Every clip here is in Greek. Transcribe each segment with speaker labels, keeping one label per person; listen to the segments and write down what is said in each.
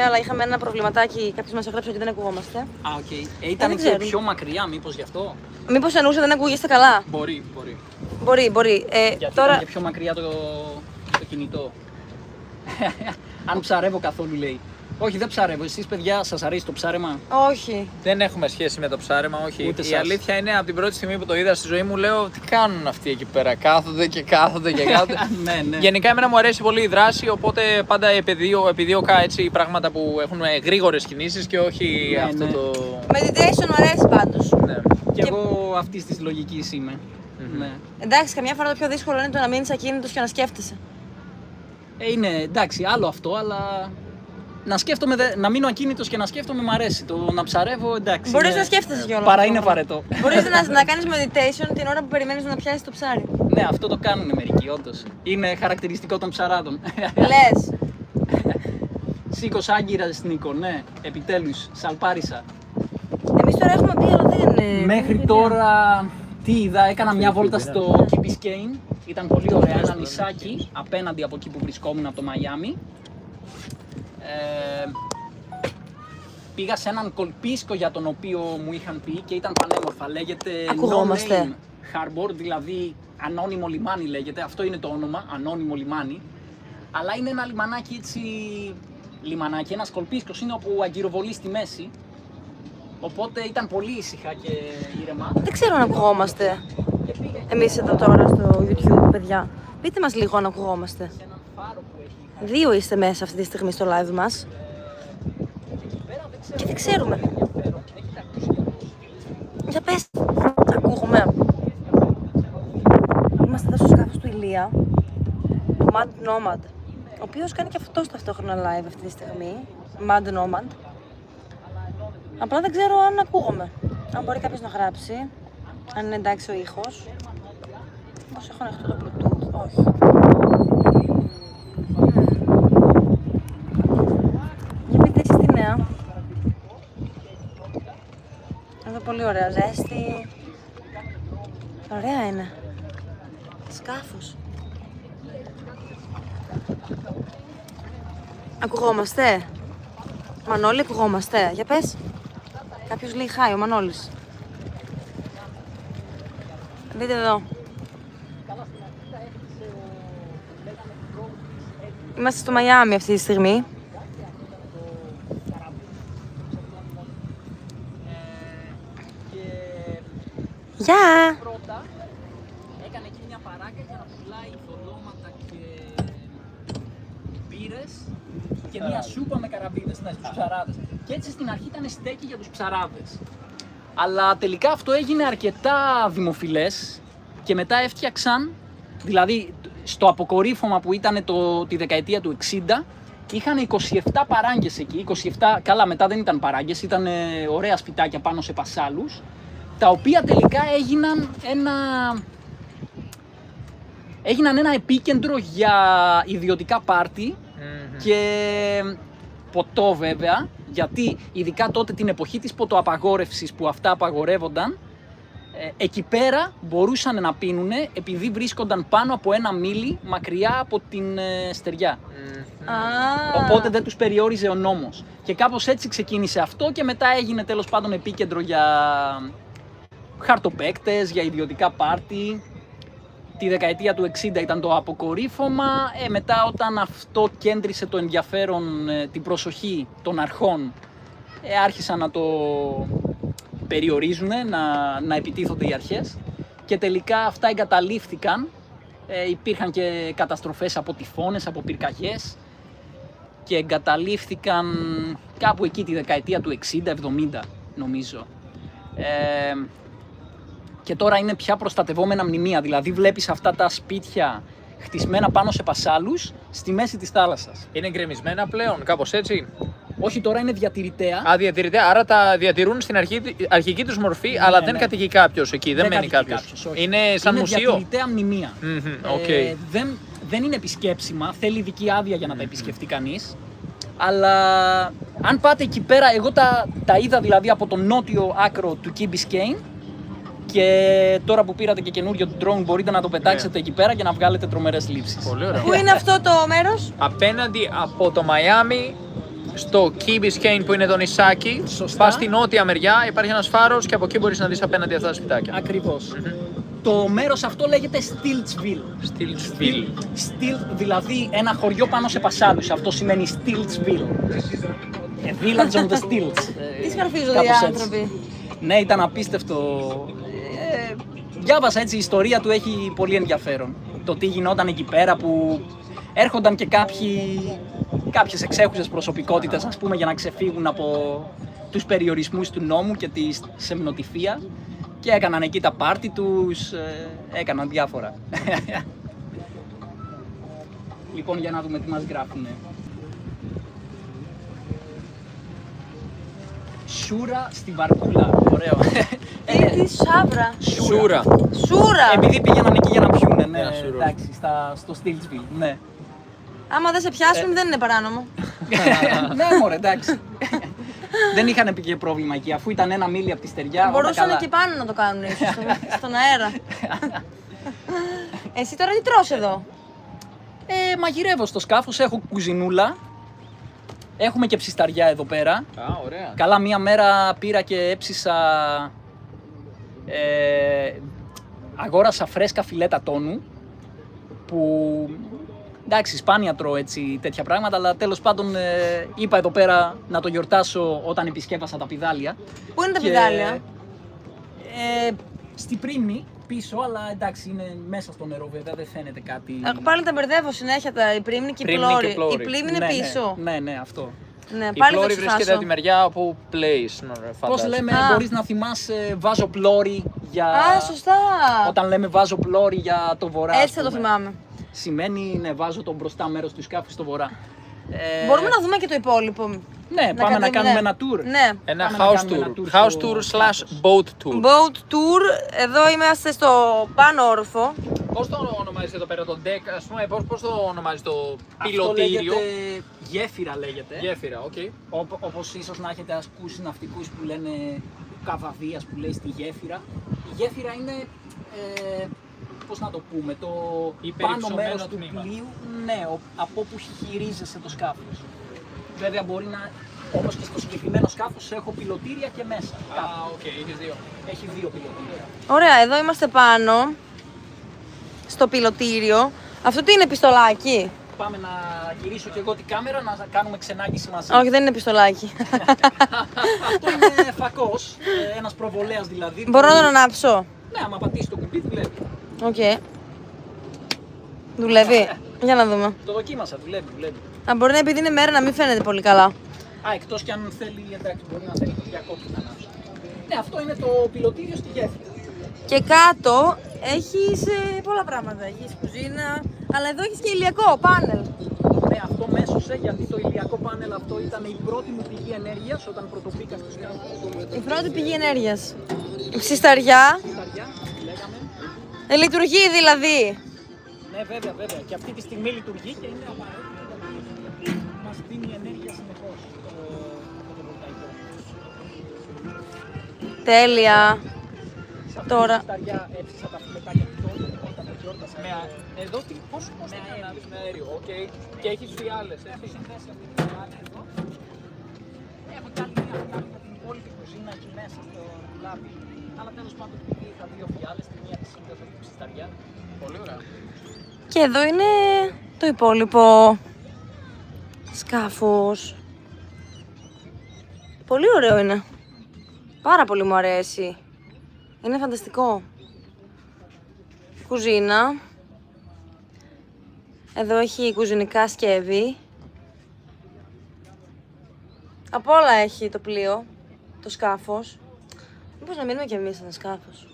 Speaker 1: αλλά είχαμε ένα προβληματάκι. Κάποιος μας έγραψε ότι δεν ακουγόμαστε.
Speaker 2: Α, οκ. Ήταν και πιο μακριά, μήπως γι' αυτό.
Speaker 1: Μήπως εννοούσε δεν ακούγεστε καλά.
Speaker 2: Μπορεί.
Speaker 1: Μπορεί.
Speaker 2: Γιατί
Speaker 1: Τώρα...
Speaker 2: ήταν και πιο μακριά το κινητό. Αν ψαρεύω καθόλου, λέει. Όχι, δεν ψαρεύω. Εσείς, παιδιά, σας αρέσει το ψάρεμα?
Speaker 1: Όχι.
Speaker 3: Δεν έχουμε σχέση με το ψάρεμα, όχι.
Speaker 2: Ούτε
Speaker 3: Η
Speaker 2: σας.
Speaker 3: αλήθεια είναι, από την πρώτη στιγμή που το είδα στη ζωή μου, λέω τι κάνουν αυτοί εκεί πέρα. Κάθονται και κάθονται.
Speaker 2: Ναι.
Speaker 3: Γενικά, εμένα μου αρέσει πολύ η δράση, οπότε πάντα επιδίωκα έτσι πράγματα που έχουν γρήγορες κινήσεις και όχι
Speaker 2: Ναι,
Speaker 3: αυτό
Speaker 2: ναι.
Speaker 3: το.
Speaker 1: Meditation μου αρέσει πάντως.
Speaker 3: Ναι.
Speaker 2: Και εγώ αυτής της λογικής είμαι. Ναι.
Speaker 1: Εντάξει, καμιά φορά το πιο δύσκολο είναι το να μείνεις ακίνητος και να σκέφτεσαι.
Speaker 2: Είναι εντάξει, άλλο αυτό, αλλά να σκέφτομαι, να μείνω ακίνητος και να σκέφτομαι μ' αρέσει. Το να ψαρεύω, εντάξει.
Speaker 1: Μπορείς
Speaker 2: είναι...
Speaker 1: να σκέφτεσαι κιόλας.
Speaker 2: Παρά είναι βαρετό.
Speaker 1: Μπορείς να κάνεις meditation την ώρα που περιμένεις να πιάσεις το ψάρι.
Speaker 2: Ναι, αυτό το κάνουν μερικοί, όντως. Είναι χαρακτηριστικό των ψαράδων.
Speaker 1: Λες.
Speaker 2: Σήκος άγκυρας, Νίκο, ναι, επιτέλους, σαλπάρισα.
Speaker 1: Εμείς τώρα έχουμε πει, αλλά δεν είναι.
Speaker 2: Μέχρι τώρα, τι είδα, έκανα μια βόλτα στο Key Biscayne. Ήταν πολύ ωραία, ένα νησάκι απέναντι από εκεί που βρισκόμουν, από το Μαϊάμι. Πήγα σε έναν κολπίσκο για τον οποίο μου είχαν πει και ήταν πανέμορφα. Λέγεται
Speaker 1: Ακουγόμαστε.
Speaker 2: No Name Harbor, δηλαδή ανώνυμο λιμάνι λέγεται. Αυτό είναι το όνομα, ανώνυμο λιμάνι. Αλλά είναι ένα λιμανάκι έτσι, λιμανάκι, ένας κολπίσκος είναι όπου αγκυροβολεί στη μέση. Οπότε ήταν πολύ ήσυχα και ήρεμα.
Speaker 1: Δεν ξέρω αν ακουγόμαστε. Εμείς εδώ τώρα στο YouTube, παιδιά. Πείτε μας λίγο αν ακουγόμαστε.
Speaker 2: Σε έναν φάρο που έχει.
Speaker 1: Δύο είστε μέσα αυτή τη στιγμή στο live μας. Και δεν ξέρουμε. Για πες. Ακούγουμε. Είμαστε εδώ στο σκάφος του Ηλία, του Mad Nomad, ο οποίος κάνει και αυτός ταυτόχρονα live αυτή τη στιγμή. Mad Nomad. Απλά δεν ξέρω αν ακούγομαι. Αν μπορεί κάποιος να γράψει. Αν είναι εντάξει ο ήχος. Πώς έχω ανοιχτό το Bluetooth. Όχι. Για πείτε έτσι τη νέα. Εδώ πολύ ωραία ζέστη. Ωραία είναι. Σκάφος. Ακουγόμαστε. Μανώλη, ακουγόμαστε. Για πες. Κάποιος λέει χάι, ο Μανώλης. Δείτε εδώ. Είμαστε στο Μαϊάμι αυτή τη στιγμή. Γεια!
Speaker 2: Πρώτα έκανε εκεί μια παράγκα για να πουλάει θολώματα και μπύρες και μια σούπα με καραβίδες, ναι, στους ψαράδες. Και έτσι στην αρχή ήταν στέκι για τους ψαράδες. Αλλά τελικά αυτό έγινε αρκετά δημοφιλές και μετά έφτιαξαν, δηλαδή στο αποκορύφωμα που ήταν τη δεκαετία του 60, είχαν 27 παράγκες εκεί, 27, καλά μετά δεν ήταν παράγκες, ήταν ωραία σπιτάκια πάνω σε πασάλους, τα οποία τελικά έγιναν ένα επίκεντρο για ιδιωτικά πάρτι και ποτό βέβαια, γιατί ειδικά τότε την εποχή της ποτοαπαγόρευσης που αυτά απαγορεύονταν, εκεί πέρα μπορούσαν να πίνουνε επειδή βρίσκονταν πάνω από 1 μίλι μακριά από την στεριά. Οπότε δεν τους περιόριζε ο νόμος. Και κάπως έτσι ξεκίνησε αυτό και μετά έγινε τέλος πάντων επίκεντρο για χαρτοπαίκτες, για ιδιωτικά πάρτι. Τη δεκαετία του 60 ήταν το αποκορύφωμα, μετά όταν αυτό κέντρισε το ενδιαφέρον, την προσοχή των αρχών, άρχισαν να το περιορίζουν, να επιτίθονται οι αρχές και τελικά αυτά εγκαταλείφθηκαν. Υπήρχαν και καταστροφές από τυφώνες, από πυρκαγιές και εγκαταλείφθηκαν κάπου εκεί τη δεκαετία του 60-70 νομίζω. Και τώρα είναι πια προστατευόμενα μνημεία, δηλαδή βλέπεις αυτά τα σπίτια χτισμένα πάνω σε πασάλους στη μέση της θάλασσας.
Speaker 3: Είναι γκρεμισμένα πλέον, κάπως έτσι.
Speaker 2: Όχι, τώρα είναι διατηρητέα.
Speaker 3: Α, διατηρητέα, άρα τα διατηρούν στην αρχική τους μορφή, αλλά δεν
Speaker 2: ναι.
Speaker 3: κατοικεί κάποιος εκεί, δεν μένει
Speaker 2: κατοικεί
Speaker 3: κάποιος.
Speaker 2: κάποιος, όχι.
Speaker 3: Είναι σαν
Speaker 2: είναι
Speaker 3: μουσείο.
Speaker 2: διατηρητέα μνημεία.
Speaker 3: Okay.
Speaker 2: Δεν είναι επισκέψιμα, θέλει ειδική άδεια για να τα επισκεφτεί κανείς. Αλλά αν πάτε εκεί πέρα, εγώ τα είδα δηλαδή από τον νότιο άκρο του Key Biscayne. Και τώρα που πήρατε και καινούριο drone μπορείτε να το πετάξετε εκεί πέρα και να βγάλετε τρομερές λήψεις.
Speaker 3: Πολύ ωραία.
Speaker 1: Πού είναι αυτό το μέρος?
Speaker 3: Απέναντι από το Μαϊάμι στο Key Biscayne που είναι το νησάκι.
Speaker 2: Σωστά.
Speaker 3: Πας στη νότια μεριά, υπάρχει ένας φάρος και από εκεί μπορείς να δεις απέναντι αυτά τα σπιτάκια.
Speaker 2: Ακριβώς. Το μέρος αυτό λέγεται Stiltsville.
Speaker 3: Stiltsville.
Speaker 2: Stilt, δηλαδή ένα χωριό πάνω σε πασάδους. Αυτό σημαίνει Stiltsville. A village on the stilts.
Speaker 1: Τι σκαρφίζονται οι
Speaker 2: Κάπως έτσι.
Speaker 1: άνθρωποι.
Speaker 2: Ναι, ήταν απίστευτο. Διάβασα έτσι, η ιστορία του έχει πολύ ενδιαφέρον. Το τι γινόταν εκεί πέρα που έρχονταν και κάποιες εξέχουσες προσωπικότητες, ας πούμε, για να ξεφύγουν από τους περιορισμούς του νόμου και τη σεμνοτυφία και έκαναν εκεί τα πάρτι τους, έκαναν διάφορα. Λοιπόν, για να δούμε τι μας γράφουνε. Σούρα στη Βαρκούλα. Ωραίο.
Speaker 1: Τι σάβρα.
Speaker 3: Σούρα.
Speaker 1: Σούρα.
Speaker 2: Επειδή πήγαιναν εκεί για να πιούνε, ναι,
Speaker 3: Ένα σούρο.
Speaker 2: εντάξει, στο Stiltsville, ναι.
Speaker 1: Άμα δεν σε πιάσουν, δεν είναι παράνομο.
Speaker 2: Ναι, μωρέ, εντάξει. Δεν είχαν πει και πρόβλημα εκεί, αφού ήταν ένα μίλι από τη στεριά. όλα
Speaker 1: Μπορούσαν
Speaker 2: καλά.
Speaker 1: και πάνω να το κάνουν ίσως, στον αέρα. Εσύ τώρα τι τρως εδώ?
Speaker 2: Μαγειρεύω στο σκάφος, έχω κουζινούλα. Έχουμε και ψισταριά εδώ πέρα.
Speaker 3: Α, ωραία.
Speaker 2: Καλά, μία μέρα πήρα και έψισα. Αγόρασα φρέσκα φιλέτα τόνου. Που εντάξει, σπάνια τρώω έτσι τέτοια πράγματα, αλλά τέλος πάντων είπα εδώ πέρα να το γιορτάσω όταν επισκέπασα τα πιδάλια.
Speaker 1: Πού είναι τα
Speaker 2: Και,
Speaker 1: πιδάλια?
Speaker 2: Στη πρίμνη πίσω, αλλά εντάξει είναι μέσα στο νερό βέβαια, δεν φαίνεται κάτι.
Speaker 1: Εγώ πάλι τα μπερδεύω συνέχεια, η πρίμνη και η
Speaker 3: Πρίμνη και
Speaker 1: πλώρη.
Speaker 3: πλώρη.
Speaker 1: Η πλήμνη είναι
Speaker 2: Ναι,
Speaker 1: πίσω.
Speaker 2: Ναι, αυτό.
Speaker 1: Ναι,
Speaker 3: Η
Speaker 1: πάλι θα
Speaker 3: πλώρη βρίσκεται
Speaker 1: ξεχάσω.
Speaker 3: από τη μεριά όπου plays.
Speaker 2: Πώς λέμε,
Speaker 1: Α.
Speaker 2: μπορείς να θυμάσαι βάζω πλώρη για...
Speaker 1: Α, σωστά.
Speaker 2: Όταν λέμε βάζω πλώρη για το βορρά. ας
Speaker 1: Έτσι θα το
Speaker 2: πούμε.
Speaker 1: θυμάμαι.
Speaker 2: Σημαίνει ναι, βάζω το μπροστά μέρος του σκάφου στο βορρά.
Speaker 1: Μπορούμε να δούμε και το υπόλοιπο.
Speaker 2: Ναι, πάμε να κάνουμε ένα tour.
Speaker 1: Ναι.
Speaker 3: Ένα
Speaker 2: Πάμε να
Speaker 3: house
Speaker 2: κάνουμε ένα
Speaker 3: tour.
Speaker 2: tour
Speaker 3: House
Speaker 2: στο
Speaker 3: tour
Speaker 2: σκάφος.
Speaker 3: slash boat tour.
Speaker 1: Boat tour. Εδώ είμαστε στο πάνω όροφο.
Speaker 3: Πώς το ονομάζεις εδώ πέρα, το deck, ας πούμε, πώς το ονομάζεις το
Speaker 2: Αυτό
Speaker 3: πιλωτήριο.
Speaker 2: λέγεται γέφυρα λέγεται.
Speaker 3: Γέφυρα, οκ.
Speaker 2: Όπως ίσως να έχετε ακούσει ναυτικούς που λένε καβαδίας που λέει στη γέφυρα. Η γέφυρα είναι, πώς να το πούμε, το πάνω
Speaker 3: Υπερυψωμένο
Speaker 2: μέρος του
Speaker 3: τμήμα.
Speaker 2: πλοίου, ναι, από όπου χειρίζεσαι το σκάφος. Βέβαια μπορεί να, όπως και στο συγκεκριμένο σκάφος έχω πιλωτήρια και μέσα.
Speaker 3: Α, οκ, έχεις δύο.
Speaker 2: Έχει δύο πιλωτήρια.
Speaker 1: Ωραία, εδώ είμαστε πάνω. Στο πιλωτήριο. Αυτό τι είναι, πιστολάκι?
Speaker 2: Πάμε να γυρίσω και εγώ την κάμερα να κάνουμε ξενάγηση μαζί.
Speaker 1: Όχι, δεν είναι πιστολάκι.
Speaker 2: Αυτό είναι φακός, ένας προβολέας δηλαδή.
Speaker 1: Μπορώ
Speaker 2: που-
Speaker 1: να τον ανάψω?
Speaker 2: Ναι, άμα πατήσει το κουμπί δουλεύει.
Speaker 1: Οκ. Δουλεύει. Για να δούμε.
Speaker 2: Το δοκίμασα, δουλεύει.
Speaker 1: Α, μπορεί να επειδή είναι μέρα να μην φαίνεται πολύ καλά.
Speaker 2: Α, εκτός κι αν θέλει, εντάξει, μπορεί να θέλει το διακόπτη να ανάψει. Ναι, αυτό είναι το πιλωτήριο στη γέφυρα.
Speaker 1: Και κάτω έχεις πολλά πράγματα. Έχεις κουζίνα, αλλά εδώ έχεις και ηλιακό πάνελ.
Speaker 2: Ναι, αυτό μέσωσε γιατί το ηλιακό πάνελ αυτό ήταν η πρώτη μου πηγή ενέργειας όταν πρωτοπήκα στο σκάφο.
Speaker 1: Η πρώτη πηγή ενέργειας. Η ψισταριά.
Speaker 2: Ψισταριά, λέγαμε.
Speaker 1: Λειτουργεί δηλαδή.
Speaker 2: Ναι, βέβαια. Και αυτή τη στιγμή λειτουργεί και είναι απαραίτητο γιατί μας δίνει ενέργεια συνεχώς το φωτοβολταϊκό.
Speaker 1: Τέλεια.
Speaker 2: Σε αυτή
Speaker 1: Τώρα.
Speaker 2: τη ψισταριά έψησα τα φιλετάκια του τόνου όταν τα γιόρτασα.
Speaker 3: Εδώ πώς την ανάβεις με αέριο, οκ. Και έχεις φιάλες, έτσι.
Speaker 2: Συνδέσει αυτή τη φιάλη εδώ. Έχω κι άλλη μια φιάλη για την υπόλοιπη κουζίνα εκεί μέσα στο λάπι. Αλλά τέλος πάντων επειδή είχα δύο φιάλες, τη μία τη σύνδεσα στην ψισταριά.
Speaker 3: Πολύ ωραία.
Speaker 1: Και εδώ είναι το υπόλοιπο σκάφος. Πολύ ωραίο είναι. Πάρα πολύ μου αρέσει. Είναι φανταστικό. Κουζίνα. Εδώ έχει κουζινικά σκεύη. Από όλα έχει το πλοίο, το σκάφος. Μήπως να μείνουμε κι εμείς σε ένα σκάφος.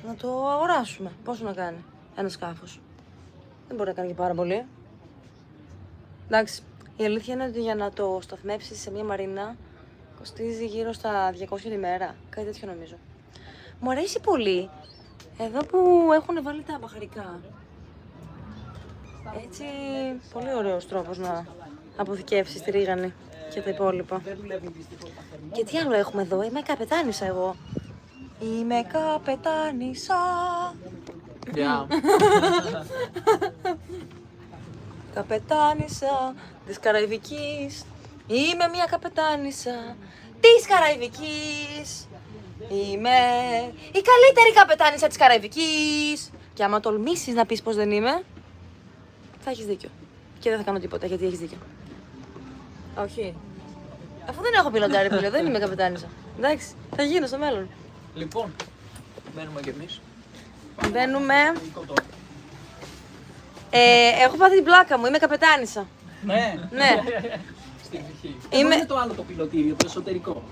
Speaker 1: Να το αγοράσουμε. Πόσο να κάνει ένα σκάφος. Δεν μπορεί να κάνει και πάρα πολύ. Εντάξει, η αλήθεια είναι ότι για να το σταθμέψεις σε μια μαρίνα κοστίζει γύρω στα 200 την ημέρα. Κάτι τέτοιο νομίζω. Μου αρέσει πολύ εδώ που έχουν βάλει τα μπαχαρικά. Έτσι, πολύ ωραίος τρόπος να αποθηκεύσεις τη ρίγανη και τα υπόλοιπα.
Speaker 2: Δεν δουλεύουν δυστυχώς τα θερμά.
Speaker 1: Και τι άλλο έχουμε εδώ, είμαι καπετάνισσα εγώ. Είμαι καπετάνισσα.
Speaker 3: Γεια.
Speaker 1: Καπετάνισσα της Καραϊβικής. Είμαι μια καπετάνισσα της Καραϊβικής. Είμαι η καλύτερη καπετάνισσα της Καραϊβικής. Και άμα τολμήσεις να πεις πως δεν είμαι, θα έχεις δίκιο. Και δεν θα κάνω τίποτα γιατί έχεις δίκιο. Όχι. Αφού δεν έχω πιλοντάρι πλέον, δεν είμαι καπετάνισσα. Εντάξει, θα γίνω στο μέλλον.
Speaker 3: Λοιπόν, μένουμε κι εμείς.
Speaker 1: Μπαίνουμε. Έχω πάθει την πλάκα μου, είμαι καπετάνισσα.
Speaker 2: Ναι.
Speaker 1: Ναι.
Speaker 3: Στην ψυχή.
Speaker 2: Είμαι... Είναι το άλλο το πιλωτήριο, το εσωτερικό.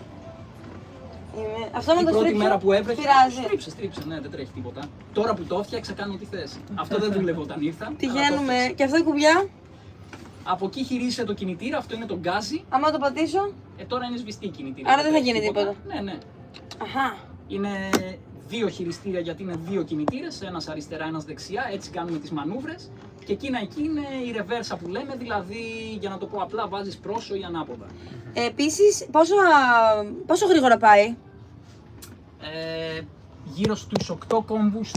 Speaker 1: Αυτό με
Speaker 2: Η
Speaker 1: το
Speaker 2: πρώτη
Speaker 1: στρίψω,
Speaker 2: μέρα που έβρεχε,
Speaker 1: πειράζει.
Speaker 2: στρίψε, ναι, δεν τρέχει τίποτα. Τώρα που το έφτιαξα, κάνω ό,τι θες. Αυτό δεν δούλευε όταν ήρθα.
Speaker 1: Τυχαίνουμε. Και αυτό η κουμπιά.
Speaker 2: Από εκεί χειρίζεσαι το κινητήρα, αυτό είναι το γκάζι.
Speaker 1: Άμα το πατήσω.
Speaker 2: Τώρα είναι σβηστή η κινητήρα.
Speaker 1: Άρα δεν θα γίνει τίποτα.
Speaker 2: Ναι, ναι.
Speaker 1: Αχα.
Speaker 2: Είναι δύο χειριστήρια γιατί είναι δύο κινητήρες, ένας αριστερά, ένας δεξιά. Έτσι κάνουμε τις μανούβρες. Και εκείνα εκεί είναι η ρεβέρσα που λέμε, δηλαδή για να το πω απλά, βάζεις πρόσω ή ανάποδα.
Speaker 1: Επίσης, πόσο γρήγορα πάει.
Speaker 2: Γύρω στους 8 κόμβους,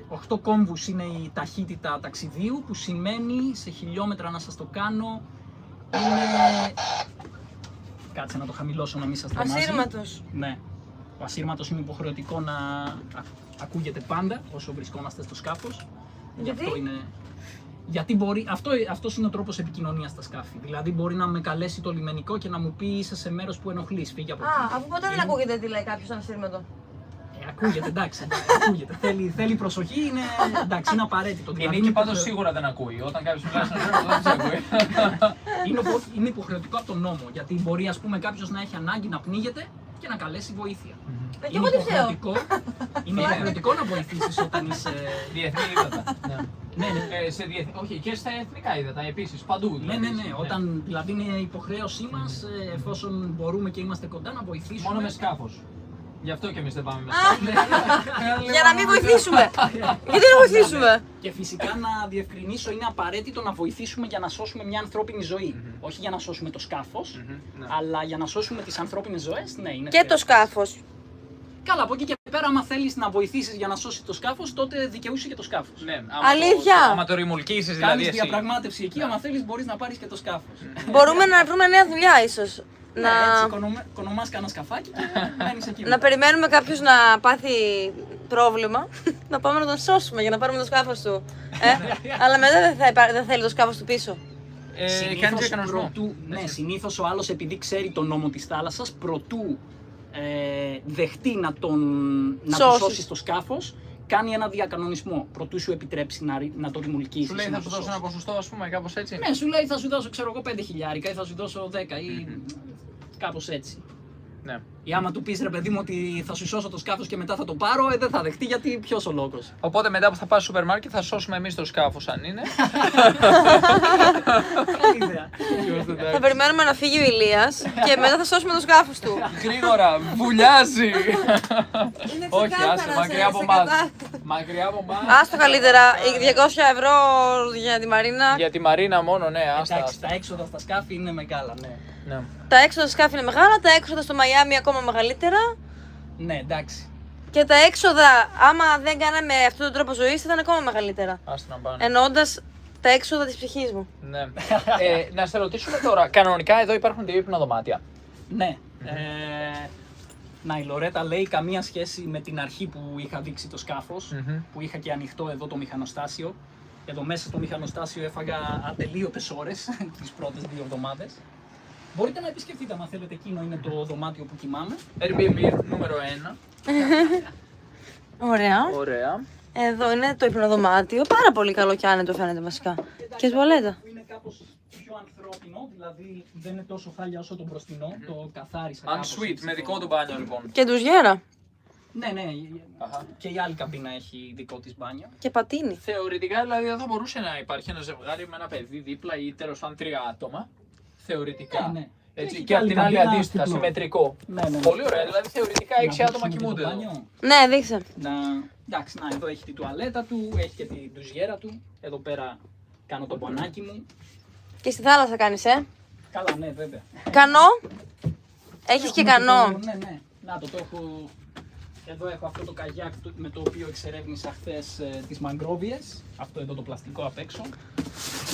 Speaker 2: 8 κόμβους είναι η ταχύτητα ταξιδίου, που σημαίνει σε χιλιόμετρα να σας το κάνω είναι... Κάτσε να το χαμηλώσω να μην σας τρομάζει.
Speaker 1: Ασύρματος.
Speaker 2: Ναι. Ο ασύρματος είναι υποχρεωτικό να ακούγεται πάντα όσο βρισκόμαστε στο σκάφος.
Speaker 1: Γιατί?
Speaker 2: Γιατί μπορεί, αυτός είναι ο τρόπος επικοινωνίας στα σκάφη. Δηλαδή μπορεί να με καλέσει το λιμενικό και να μου πει είσαι σε μέρος που ενοχλείς, φύγε από εκεί.
Speaker 1: Αφού ποτέ δεν ακούγεται τι λέει κάποιος ασύρματο.
Speaker 2: Ακούγεται, εντάξει, ακούγεται. Θέλει προσοχή, εντάξει, είναι απαραίτητο.
Speaker 3: Η Νίκη πάντως σίγουρα δεν ακούει. Όταν κάποιος μιλάει στον ασύρματο δεν τους ακούει.
Speaker 2: Είναι υποχρεωτικό από τον νόμο. Γιατί μπορεί, ας πούμε, κάποιος να έχει ανάγκη να πνίγεται και να καλέσει βοήθεια.
Speaker 1: Και εγώ τι ξέρω.
Speaker 2: Είναι υποχρεωτικό να βοηθήσεις όταν είσαι.
Speaker 3: Διεθνή ύδατα.
Speaker 2: Ναι,
Speaker 3: Όχι, και στα εθνικά ύδατα επίσης, παντού.
Speaker 2: ναι. Όταν δηλαδή είναι υποχρέωσή μας, εφόσον μπορούμε και είμαστε κοντά, να βοηθήσουμε.
Speaker 3: Μόνο με σκάφος. Γι' αυτό και εμείς δεν πάμε με σκάφος.
Speaker 1: Για να μην βοηθήσουμε. Γιατί να βοηθήσουμε.
Speaker 2: Και φυσικά να διευκρινίσω, είναι απαραίτητο να βοηθήσουμε για να σώσουμε μια ανθρώπινη ζωή. Όχι για να σώσουμε το σκάφος, αλλά για να σώσουμε τις ανθρώπινες ζωές, ναι, είναι
Speaker 1: Και το σκάφος.
Speaker 2: Καλά, από εκεί και πέρα, άμα θέλεις να βοηθήσεις για να σώσεις το σκάφος, τότε δικαιούσε και το σκάφος.
Speaker 3: Ναι,
Speaker 1: Αλήθεια.
Speaker 3: Άμα το ρημουλκίσεις δηλαδή
Speaker 2: Κάνεις
Speaker 3: εσύ.
Speaker 2: διαπραγμάτευση εκεί, άμα θέλεις μπορείς να πάρεις και το σκάφος.
Speaker 1: Μπορούμε να βρούμε νέα δουλειά ίσως.
Speaker 2: Ναι, έτσι οικονομάς κανένα σκαφάκι και μένεις εκεί.
Speaker 1: Να περιμένουμε κάποιος να πάθει πρόβλημα, να πάμε να τον σώσουμε για να πάρουμε το σκάφος του. Αλλά μετά δεν θέλει το σκάφος του πίσω.
Speaker 3: Κάνεις διακανονισμό.
Speaker 2: Ναι, συνήθως ο άλλος επειδή ξέρει τον νόμο της θάλασσας, προτού δεχτεί να του σώσει το σκάφος, κάνει ένα διακανονισμό. Προτού σου επιτρέψει να το ρημουλκίσεις.
Speaker 3: Σου λέει θα σου δώσω ένα ποσοστό, ας πούμε, κάπως έτσι.
Speaker 2: Ναι, σου λέει θα σου δώσω, ξέρω εγώ, 5.000 ή θα σου δώσω 10 ή κάπως έτσι.
Speaker 3: Ναι.
Speaker 2: Ή άμα του πεις ρε παιδί μου ότι θα σου σώσω το σκάφος και μετά θα το πάρω, δεν θα δεχτεί γιατί ποιος ο λόγος.
Speaker 3: Οπότε μετά που θα πας στο σούπερ μάρκετ θα σώσουμε εμείς το σκάφος αν είναι.
Speaker 2: Καλή ιδέα.
Speaker 1: Θα περιμένουμε να φύγει ο Ηλίας και μετά θα σώσουμε το σκάφος του.
Speaker 3: Γρήγορα, βουλιάζει! Όχι,
Speaker 1: ξεκάθαρα,
Speaker 3: άσε, μακριά από
Speaker 1: σε
Speaker 3: μας.
Speaker 1: κατά-
Speaker 3: Μακριά από μας.
Speaker 1: Άστο καλύτερα, 200 ευρώ για τη Μαρίνα.
Speaker 3: Για τη Μαρίνα μόνο, ναι, άστα.
Speaker 2: Εντάξει, τα έξοδα στα σκάφη είναι μεγάλα, ναι.
Speaker 3: Ναι.
Speaker 1: Τα έξοδα στο σκάφη είναι μεγάλα, τα έξοδα στο Μαϊάμι ακόμα μεγαλύτερα.
Speaker 2: Ναι, εντάξει.
Speaker 1: Και τα έξοδα, άμα δεν κάναμε αυτόν τον τρόπο ζωής, θα ήταν ακόμα μεγαλύτερα.
Speaker 3: Άστα να πάνε.
Speaker 1: Εννοώντας τα έξοδα της ψυχής μου.
Speaker 3: Ναι. Να σε ρωτήσουμε τώρα, κανονικά εδώ υπάρχουν δύο υπνοδωμάτια.
Speaker 2: Ναι. Να, η Λορέτα λέει καμία σχέση με την αρχή που είχα δείξει το σκάφος, που είχα και ανοιχτό εδώ το μηχανοστάσιο. Εδώ μέσα στο μηχανοστάσιο έφαγα ατελείωτες ώρες τις πρώτες 2 εβδομάδες. Μπορείτε να επισκεφτείτε, άμα θέλετε, εκείνο είναι το δωμάτιο που κοιμάμαι.
Speaker 3: Airbnb νούμερο 1.
Speaker 1: Ωραία.
Speaker 3: Ωραία.
Speaker 1: Εδώ είναι το υπνοδωμάτιο. Πάρα πολύ καλό και άνετο φαίνεται βασικά. Και τουαλέτα.
Speaker 2: Είναι κάπως πιο ανθρώπινο, δηλαδή δεν είναι τόσο χάλια όσο το μπροστινό, το καθάρισα.
Speaker 3: En suite, με δικό του μπάνιο λοιπόν.
Speaker 1: Και ντουζιέρα.
Speaker 2: Ναι, και η άλλη καμπίνα έχει δικό της μπάνιο.
Speaker 1: Και πατίνι.
Speaker 3: Θεωρητικά δηλαδή δεν θα μπορούσε να υπάρχει ένα ζευγάρι με ένα παιδί δίπλα ή τέλος πάντων 3 άτομα. Θεωρητικά.
Speaker 2: Ναι.
Speaker 3: Έτσι,
Speaker 2: Έχει
Speaker 3: και από
Speaker 2: άλλη
Speaker 3: την άλλη
Speaker 2: καμπίνα
Speaker 3: αντίστοιχα,
Speaker 2: διπλό.
Speaker 3: συμμετρικό.
Speaker 2: Ναι.
Speaker 3: Πολύ ωραία, δηλαδή θεωρητικά 6 άτομα
Speaker 2: δείξουμε
Speaker 3: κοιμούνται
Speaker 2: το
Speaker 3: εδώ.
Speaker 2: μπάνιο.
Speaker 1: Ναι, δείξε.
Speaker 2: Εντάξει, εδώ έχει την τουαλέτα του, έχει και την ντουζιέρα του. Εδώ πέρα κάνω το μπανάκι μου.
Speaker 1: Και στη θάλασσα κάνεις,
Speaker 2: Καλά, ναι, βέβαια.
Speaker 1: Κανό. Έχεις και κανό.
Speaker 2: Ναι. Να το έχω Εδώ έχω αυτό το καγιάκ με το οποίο εξερεύνησα χθες τις μαγκρόβιες. Αυτό εδώ το πλαστικό απ' έξω.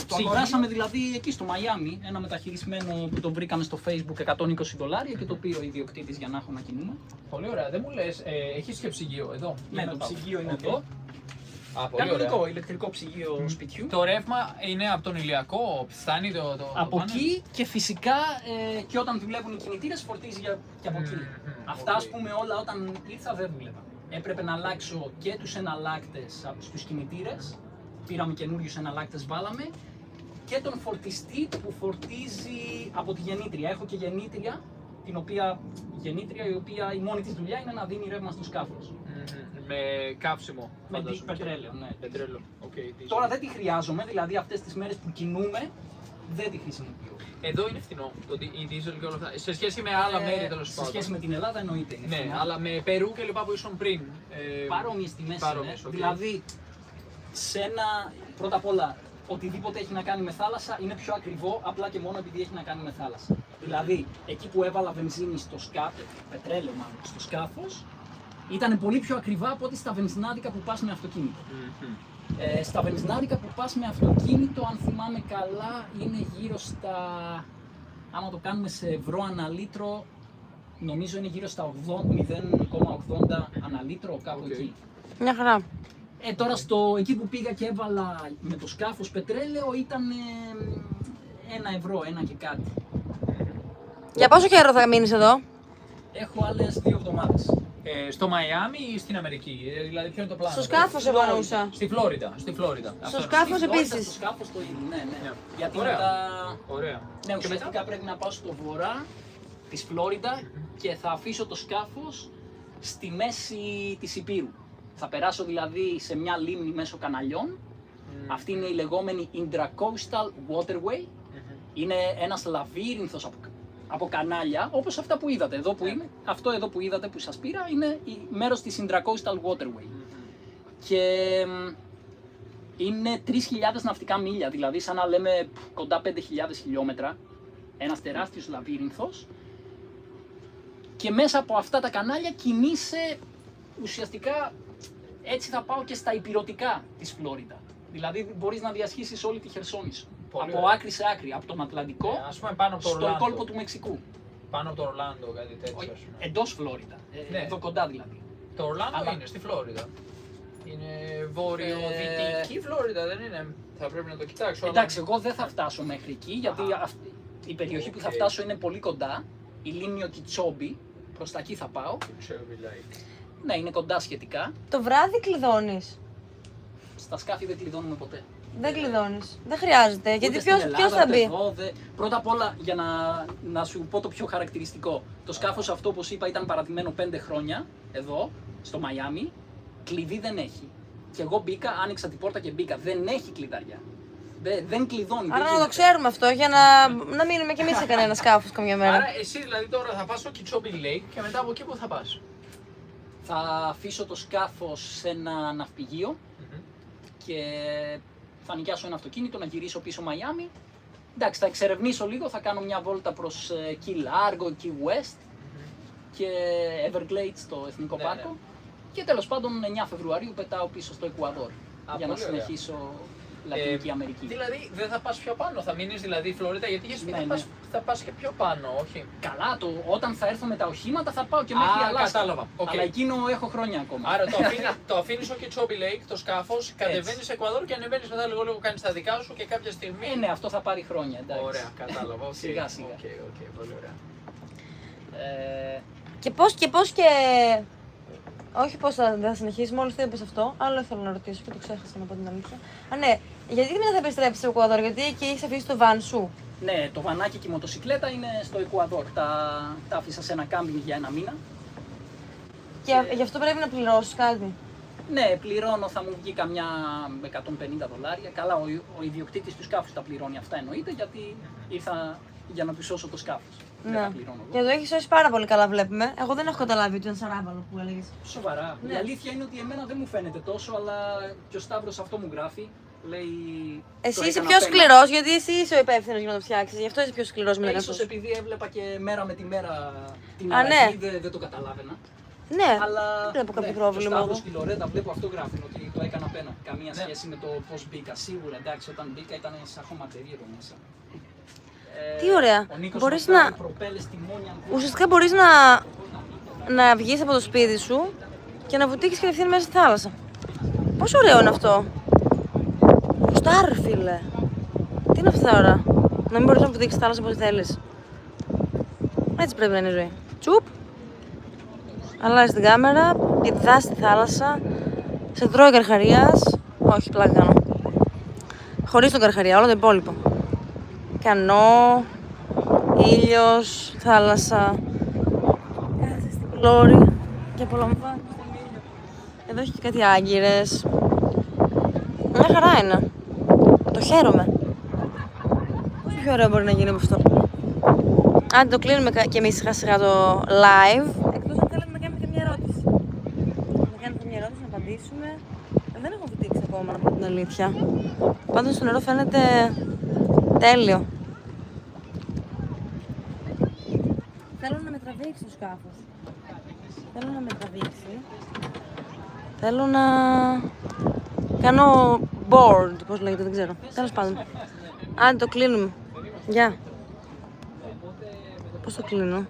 Speaker 2: Το αγοράσαμε δηλαδή εκεί στο Μαϊάμι, ένα μεταχειρισμένο που το βρήκαμε στο Facebook $120 και το οποίο ο ιδιοκτήτης για να έχω να κινούμε.
Speaker 3: Πολύ ωραία. Δεν μου λες, έχεις και ψυγείο εδώ?
Speaker 2: Ναι, το ψυγείο είναι εδώ.
Speaker 3: Κανονικό
Speaker 2: ηλεκτρικό ψυγείο σπιτιού.
Speaker 3: Το ρεύμα είναι από τον ηλιακό, φτάνει το
Speaker 2: Από
Speaker 3: πάνελ?
Speaker 2: εκεί και φυσικά και όταν δουλεύουν οι κινητήρες φορτίζει και από εκεί. Αυτά ας πούμε όλα όταν ήρθα δεν δούλευαν. Έπρεπε να αλλάξω και τους εναλλάκτες στους κινητήρες. Πήραμε καινούριους εναλλάκτες, βάλαμε. Και τον φορτιστή που φορτίζει από τη γεννήτρια. Έχω και γεννήτρια, η οποία η μόνη της δουλειά είναι να δίνει ρεύμα στο σκάφος.
Speaker 3: Με καύσιμο,
Speaker 2: Με
Speaker 3: φαντάζομαι.
Speaker 2: πετρέλαιο, ναι.
Speaker 3: Πετρέλαιο. Okay,
Speaker 2: Τώρα δεν τη χρειάζομαι, δηλαδή αυτές τις μέρες που κινούμε δεν τη χρησιμοποιώ.
Speaker 3: Εδώ είναι φθηνό, η diesel και όλα αυτά. Σε σχέση με άλλα μέρη τέλος πάντων.
Speaker 2: Σε σχέση με την Ελλάδα εννοείται είναι
Speaker 3: Ναι,
Speaker 2: φθηνό.
Speaker 3: αλλά με Περού και λοιπά που ήσουν πριν.
Speaker 2: Παρόμοιες τιμές
Speaker 3: παρόμοιες,
Speaker 2: είναι.
Speaker 3: okay.
Speaker 2: Δηλαδή, πρώτα απ' όλα, οτιδήποτε έχει να κάνει με θάλασσα είναι πιο ακριβό απλά και μόνο επειδή έχει να κάνει με θάλασσα. Δηλαδή, εκεί που έβαλα βενζίνη στο σκάφο, πετρέλαιο μάλλον, στο σκάφος, ήταν πολύ πιο ακριβά από ό,τι στα βενζινάδικα που πας με αυτοκίνητο. Στα βενζινάδικα που πας με αυτοκίνητο, αν θυμάμαι καλά, είναι γύρω στα, άμα το κάνουμε σε ευρώ ανά λίτρο, νομίζω είναι γύρω στα 0,80 ανά λίτρο, κάπου εκεί.
Speaker 1: Μια χαρά.
Speaker 2: Τώρα εκεί που πήγα και έβαλα με το σκάφος πετρέλαιο ήταν 1 ευρώ, 1 και κάτι.
Speaker 1: Για πόσο καιρό θα μείνεις εδώ?
Speaker 2: Έχω άλλες 2 εβδομάδες.
Speaker 3: Στο Μαϊάμι ή στην Αμερική, δηλαδή ποιο είναι το πλάνο?
Speaker 1: Στο σκάφος εγώ εννοούσα.
Speaker 3: Στη Φλόριντα.
Speaker 1: Στο σκάφος επίσης.
Speaker 2: Στο σκάφος το ίδιο, ναι.
Speaker 3: Ναι.
Speaker 2: Γιατί
Speaker 3: Ωραία.
Speaker 2: μετά...
Speaker 3: Ωραία.
Speaker 2: Ναι, ουσιαστικά πρέπει να πάω στο βορρά της Φλόριντα και θα αφήσω το σκάφος στη μέση της Υπήρου. Θα περάσω δηλαδή σε μια λίμνη μέσω καναλιών. Αυτή είναι η λεγόμενη Intracoastal Waterway. Είναι ένας λαβύρινθος από κανάλια, όπως αυτά που είδατε εδώ που είμαι. Αυτό εδώ που είδατε που σας πήρα είναι μέρος της Intracoastal Waterway. Και είναι 3.000 ναυτικά μίλια, δηλαδή σαν να λέμε κοντά 5.000 χιλιόμετρα. Ένας τεράστιος λαβύρινθος. Και μέσα από αυτά τα κανάλια κινείσαι ουσιαστικά, έτσι θα πάω και στα ηπειρωτικά της Φλόριντα. Δηλαδή μπορείς να διασχίσεις όλη τη Χερσόνησο.
Speaker 3: Πολύ
Speaker 2: Από
Speaker 3: ωραία.
Speaker 2: άκρη σε άκρη, από τον Ατλαντικό
Speaker 3: Ας πούμε πάνω από το
Speaker 2: στον
Speaker 3: Ορλάντο.
Speaker 2: κόλπο του Μεξικού.
Speaker 3: Πάνω από το Ορλάντο, κάτι τέτοιο. ας πούμε.
Speaker 2: Εντός Φλόριντα,
Speaker 3: Ναι.
Speaker 2: εδώ κοντά δηλαδή.
Speaker 3: Το Ορλάντο
Speaker 2: Αλλά-
Speaker 3: είναι στη Φλόριντα. Είναι βορειοδυτική Φλόριντα, δεν είναι? Θα πρέπει να το κοιτάξω. αλλά-
Speaker 2: Εντάξει, εγώ δεν θα φτάσω μέχρι εκεί, γιατί η περιοχή που θα
Speaker 3: Οκ.
Speaker 2: φτάσω είναι πολύ κοντά. Η λίμνη Οκιτσόμπι, προς τα εκεί θα πάω.
Speaker 3: Ξέρω, like.
Speaker 2: Ναι, είναι κοντά σχετικά.
Speaker 1: Το βράδυ κλειδώνεις.
Speaker 2: Στα σκάφη δεν κλειδώνουμε ποτέ.
Speaker 1: Δεν κλειδώνεις. Δεν χρειάζεται. Γιατί
Speaker 2: Ούτε στην
Speaker 1: ποιος
Speaker 2: Ελλάδα,
Speaker 1: θα
Speaker 2: ούτε
Speaker 1: μπει?
Speaker 2: εδώ, Πρώτα απ' όλα, για να σου πω το πιο χαρακτηριστικό. Το σκάφος αυτό, όπως είπα, ήταν παρατημένο 5 χρόνια εδώ, στο Μαϊάμι. Κλειδί δεν έχει. Και εγώ μπήκα, άνοιξα την πόρτα και μπήκα. Δεν έχει κλειδαριά. Δεν κλειδώνει.
Speaker 1: Άρα
Speaker 2: δεν
Speaker 1: να το
Speaker 2: γίνεται.
Speaker 1: ξέρουμε αυτό για να μείνουμε κι εμείς σε κανένα σκάφος καμιά μέρα.
Speaker 3: Άρα εσύ δηλαδή τώρα θα πας στο Kichobi Lake και μετά από εκεί που θα πας?
Speaker 2: Θα αφήσω το σκάφος σε ένα ναυπηγείο και θα νοικιάσω ένα αυτοκίνητο, να γυρίσω πίσω Μαϊάμι. Εντάξει, θα εξερευνήσω λίγο, θα κάνω μια βόλτα προς Key Largo, Key West και Everglades, το Εθνικό
Speaker 3: Ναι,
Speaker 2: Πάρκο.
Speaker 3: ναι.
Speaker 2: Και τέλος πάντων 9 Φεβρουαρίου πετάω πίσω στο Εκουαδόρ για να
Speaker 3: πολύ ωραία.
Speaker 2: συνεχίσω Λατινική Αμερική.
Speaker 3: Δηλαδή δεν θα πας πιο πάνω, θα μείνεις δηλαδή Φλόριντα, γιατί είχες πει
Speaker 2: Ναι,
Speaker 3: θα πας και πιο πάνω, όχι?
Speaker 2: Καλά, όταν θα έρθω με τα οχήματα θα πάω και μέχρι
Speaker 3: Α,
Speaker 2: Αλάσκα.
Speaker 3: κατάλαβα. Οκ.
Speaker 2: Αλλά εκείνο έχω χρόνια ακόμα.
Speaker 3: Άρα το αφήνεις στο Kichobi Lake, το σκάφος, κατεβαίνεις σε Εκουαδόρ και ανεβαίνεις μετά λίγο κάνεις τα δικά σου και κάποια στιγμή...
Speaker 2: Ναι, αυτό θα πάρει χρόνια, εντάξει.
Speaker 3: Ωραία, κατάλαβα. οκ.
Speaker 2: Σιγά, σιγά.
Speaker 3: Οκ, πολύ ωραία.
Speaker 1: Και πώς και... Όχι πώς δεν θα συνεχίσει, μόλις το είπες αυτό. Άλλο θέλω να ρωτήσω και το ξέχασα να πω την αλήθεια. Α, ναι. Γιατί μετά θα επιστρέψεις στο Εκουαδόρ, γιατί εκεί έχεις αφήσει το βαν σου.
Speaker 2: Ναι, το βανάκι και η μοτοσυκλέτα είναι στο Εκουαδόρ. Τα άφησα σε ένα κάμπινγκ για 1 μήνα.
Speaker 1: Και γι' αυτό πρέπει να πληρώσεις κάτι.
Speaker 2: Ναι, πληρώνω, θα μου βγει καμιά $150. Καλά, ο ιδιοκτήτης του σκάφους τα πληρώνει αυτά εννοείται, γιατί ήρθα για να του σώσω το σκάφος. Δεν
Speaker 1: Ναι.
Speaker 2: τα πληρώνω
Speaker 1: Και
Speaker 2: εγώ.
Speaker 1: το έχεις σώσει πάρα πολύ καλά, βλέπουμε. Εγώ δεν έχω καταλάβει ότι ήταν σαράβαλο που έλεγες.
Speaker 2: Σοβαρά.
Speaker 1: Ναι.
Speaker 2: Η αλήθεια είναι ότι εμένα δεν μου φαίνεται τόσο, αλλά και ο Σταύρος αυτό μου γράφει. Λέει.
Speaker 1: Εσύ
Speaker 2: το
Speaker 1: είσαι
Speaker 2: έκανα
Speaker 1: πιο
Speaker 2: πένα.
Speaker 1: σκληρός, γιατί εσύ είσαι ο υπεύθυνος για να το φτιάξεις. Γι' αυτό είσαι πιο σκληρός με
Speaker 2: Ίσως
Speaker 1: αυτό.
Speaker 2: επειδή έβλεπα και μέρα με τη μέρα την
Speaker 1: Α,
Speaker 2: αλλαγή,
Speaker 1: ναι.
Speaker 2: δεν το καταλάβαινα.
Speaker 1: Ναι,
Speaker 2: Αλλά
Speaker 1: δεν βλέπω κάποιο
Speaker 2: ναι,
Speaker 1: πρόβλημα
Speaker 2: Το
Speaker 1: εδώ.
Speaker 2: Σταύρος και η Λορέτα βλέπω αυτό γράφουν ότι το έκανα πένα. Καμία σχέση με το πώς μπήκα. Σίγουρα εντάξει, όταν μπήκα ήταν σαν χωματερή εδώ μέσα.
Speaker 1: Τι ωραία.
Speaker 2: Ο Νίκος
Speaker 1: Μπορείς
Speaker 2: ρωτάει,
Speaker 1: να-
Speaker 2: προπέλες, τιμόνια, αν
Speaker 1: Ουσιαστικά μπορείς να βγεις από το σπίτι σου και να βουτήξεις κατευθείαν μέσα στη θάλασσα. Πόσο ωραίο είναι αυτό. Στάρ, φίλε. Τι είναι αυτά τώρα. Να μην μπορείς να βουτήξεις στη θάλασσα όπως θέλεις. Έτσι πρέπει να είναι η ζωή. Τσουπ. Αλλάζεις την κάμερα, πηδάς στη θάλασσα, σε τρώει καρχαρίας. Όχι, πλάκα κάνω. Χωρίς τον καρχαρία, όλο το υπόλοιπο. Κανό, ήλιος, θάλασσα. Κάθεσαι στην πλώρη και απολαμβάνεις τον ήλιο. Εδώ έχει και κάτι άγκυρες. Μια χαρά είναι. Το χαίρομαι. Πόσο πιο ωραίο μπορεί να γίνει από αυτό. Αν το κλείνουμε και εμείς σιγά σιγά το live. Εκτός αν θέλετε να κάνετε και μια ερώτηση. Να κάνετε μια ερώτηση, να απαντήσουμε. Δεν έχω βουτήξει ακόμα, να πω την αλήθεια. Πάντως το νερό φαίνεται τέλειο. Θέλω να με τραβήξει το σκάφος. Θέλω να με τραβήξει. Θέλω να κάνω board, πώς λέγεται, δεν ξέρω. Τέλος πάντων. Αν το κλείνουμε. Γεια. Πώς το κλείνω.